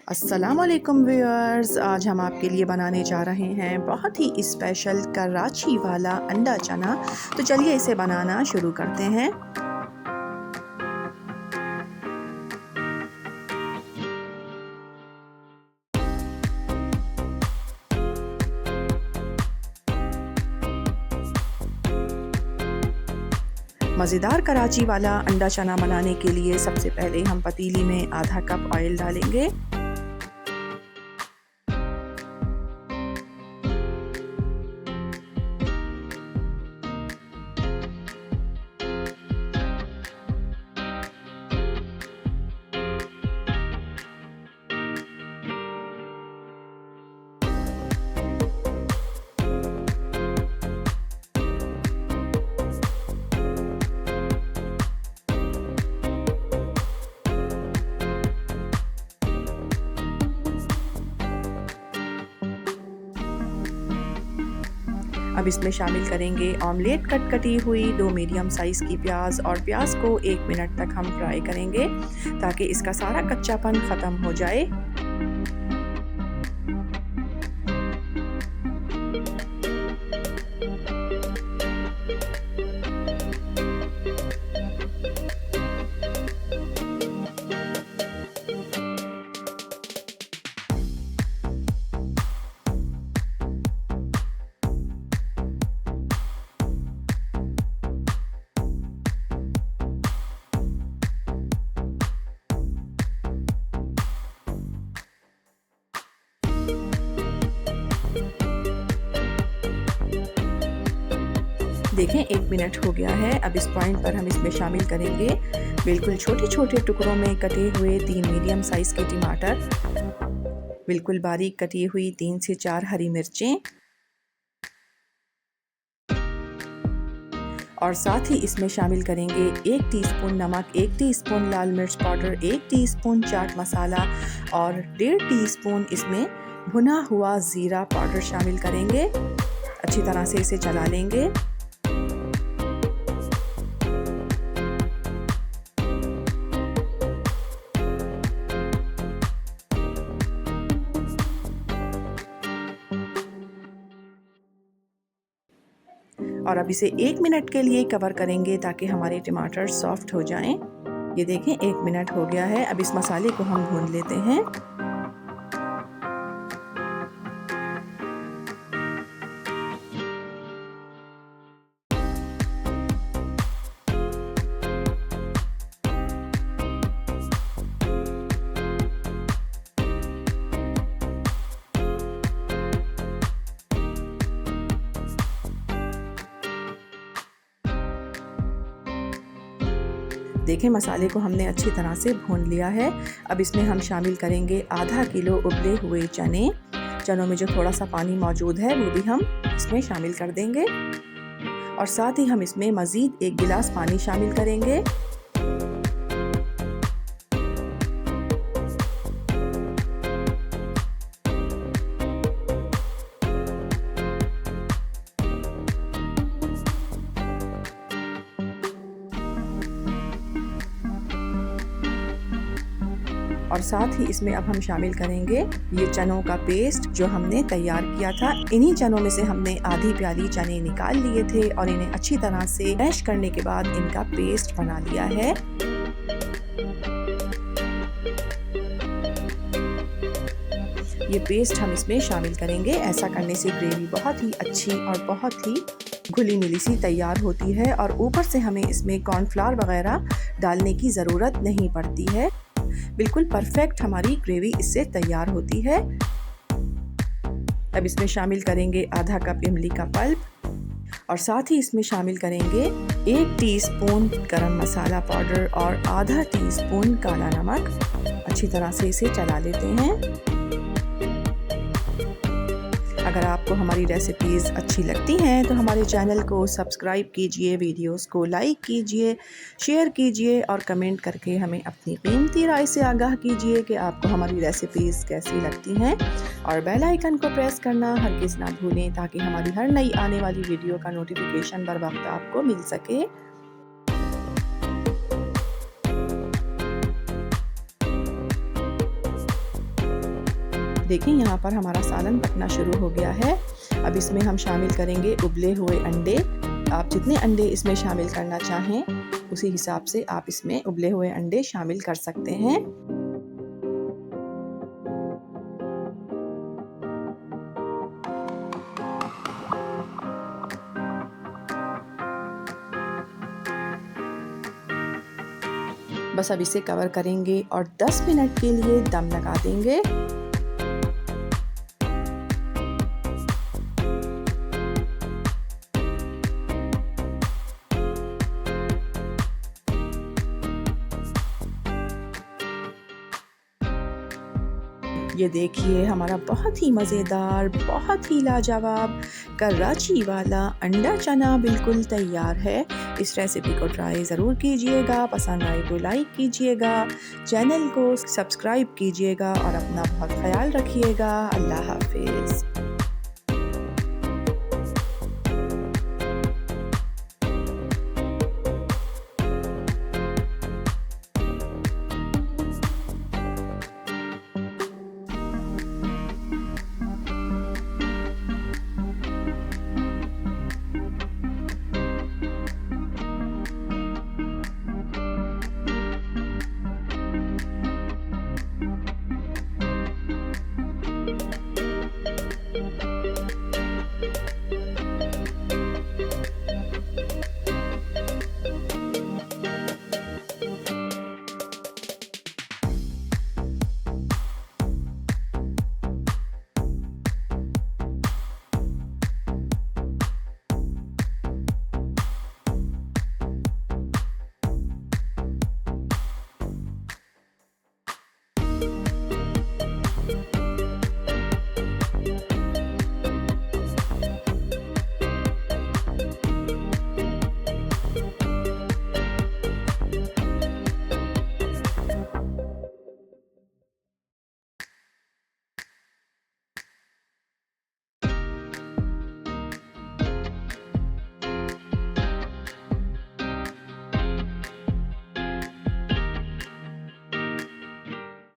अस्सलामुअलैकुम व्यूअर्स, आज हम आपके लिए बनाने जा रहे हैं बहुत ही स्पेशल कराची वाला अंडा चना। तो चलिए इसे बनाना शुरू करते हैं। मज़ेदार कराची वाला अंडा चना बनाने के लिए सबसे पहले हम पतीली में आधा कप ऑयल डालेंगे। अब इसमें शामिल करेंगे ऑमलेट कटी हुई 2 मीडियम साइज़ की प्याज, और प्याज को 1 मिनट तक हम फ्राई करेंगे ताकि इसका सारा कच्चापन ख़त्म हो जाए। देखें 1 मिनट हो गया है। अब इस पॉइंट पर हम इसमें शामिल करेंगे बिल्कुल छोटे छोटे टुकड़ों में कटे हुए 3 मीडियम साइज़ के टमाटर, बिल्कुल बारीक कटी हुई 3 से 4 हरी मिर्चें, और साथ ही इसमें शामिल करेंगे 1 टीस्पून नमक, 1 टीस्पून लाल मिर्च पाउडर, 1 टीस्पून चाट मसाला और 1.5 टीस्पून इसमें भुना हुआ ज़ीरा पाउडर शामिल करेंगे। अच्छी तरह से इसे चला लेंगे। और अब इसे 1 मिनट के लिए कवर करेंगे ताकि हमारे टमाटर सॉफ्ट हो जाएं। ये देखें 1 मिनट हो गया है। अब इस मसाले को हम भून लेते हैं। देखें मसाले को हमने अच्छी तरह से भून लिया है। अब इसमें हम शामिल करेंगे आधा किलो उबले हुए चने। चनों में जो थोड़ा सा पानी मौजूद है वो भी हम इसमें शामिल कर देंगे, और साथ ही हम इसमें मज़ीद 1 गिलास पानी शामिल करेंगे। और साथ ही इसमें अब हम शामिल करेंगे ये चनों का पेस्ट जो हमने तैयार किया था। इन्हीं चनों में से हमने आधी प्याली चने निकाल लिए थे और इन्हें अच्छी तरह से मैश करने के बाद इनका पेस्ट बना लिया है। ये पेस्ट हम इसमें शामिल करेंगे। ऐसा करने से ग्रेवी बहुत ही अच्छी और बहुत ही घुली मिली सी तैयार होती है, और ऊपर से हमें इसमें कॉर्नफ्लावर वगैरह डालने की ज़रूरत नहीं पड़ती है। बिल्कुल परफेक्ट हमारी ग्रेवी इससे तैयार होती है। अब इसमें शामिल करेंगे आधा कप इमली का पल्प, और साथ ही इसमें शामिल करेंगे 1 टीस्पून गरम मसाला पाउडर और आधा टीस्पून काला नमक। अच्छी तरह से इसे चला लेते हैं। अगर आपको हमारी रेसिपीज़ अच्छी लगती हैं तो हमारे चैनल को सब्सक्राइब कीजिए, वीडियोस को लाइक कीजिए, शेयर कीजिए और कमेंट करके हमें अपनी कीमती राय से आगाह कीजिए कि आपको हमारी रेसिपीज़ कैसी लगती हैं, और बेल आइकन को प्रेस करना हरगिज़ ना भूलें ताकि हमारी हर नई आने वाली वीडियो का नोटिफिकेशन बर वक्त आपको मिल सके। देखिए यहाँ पर हमारा सालन पकना शुरू हो गया है। अब इसमें हम शामिल करेंगे उबले हुए अंडे। आप जितने अंडे इसमें शामिल करना चाहें उसी हिसाब से आप इसमें उबले हुए अंडे शामिल कर सकते हैं। बस अब इसे कवर करेंगे और 10 मिनट के लिए दम लगा देंगे। ये देखिए हमारा बहुत ही मज़ेदार, बहुत ही लाजवाब कराची वाला अंडा चना बिल्कुल तैयार है। इस रेसिपी को ट्राई ज़रूर कीजिएगा, पसंद आए तो लाइक कीजिएगा, चैनल को सब्सक्राइब कीजिएगा और अपना बहुत ख्याल रखिएगा। अल्लाह हाफ़िज़।